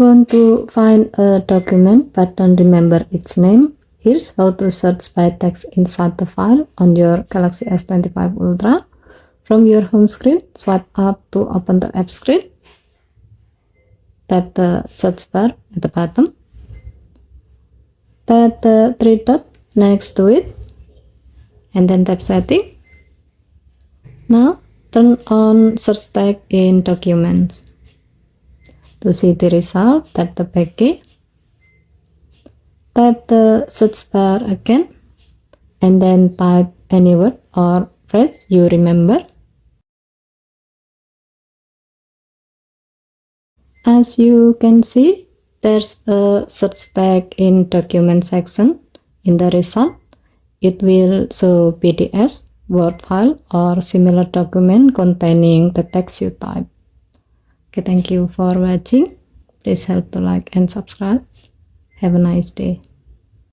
Want to find a document but don't remember its name? Here's how to search by text inside the file on your Galaxy S25 Ultra. From your home screen, swipe up to open the app screen. Tap the search bar at the bottom. Tap the three dots next to it and then tap setting. Now turn on search tag in documents. To see the result, tap the back key. Tap the search bar again and then type any word or phrase you remember. As you can see, there's a search tag in document section. In the result, it will show PDFs, Word file, or similar document containing the text you type. Okay, thank you for watching. Please help to like and subscribe. Have a nice day.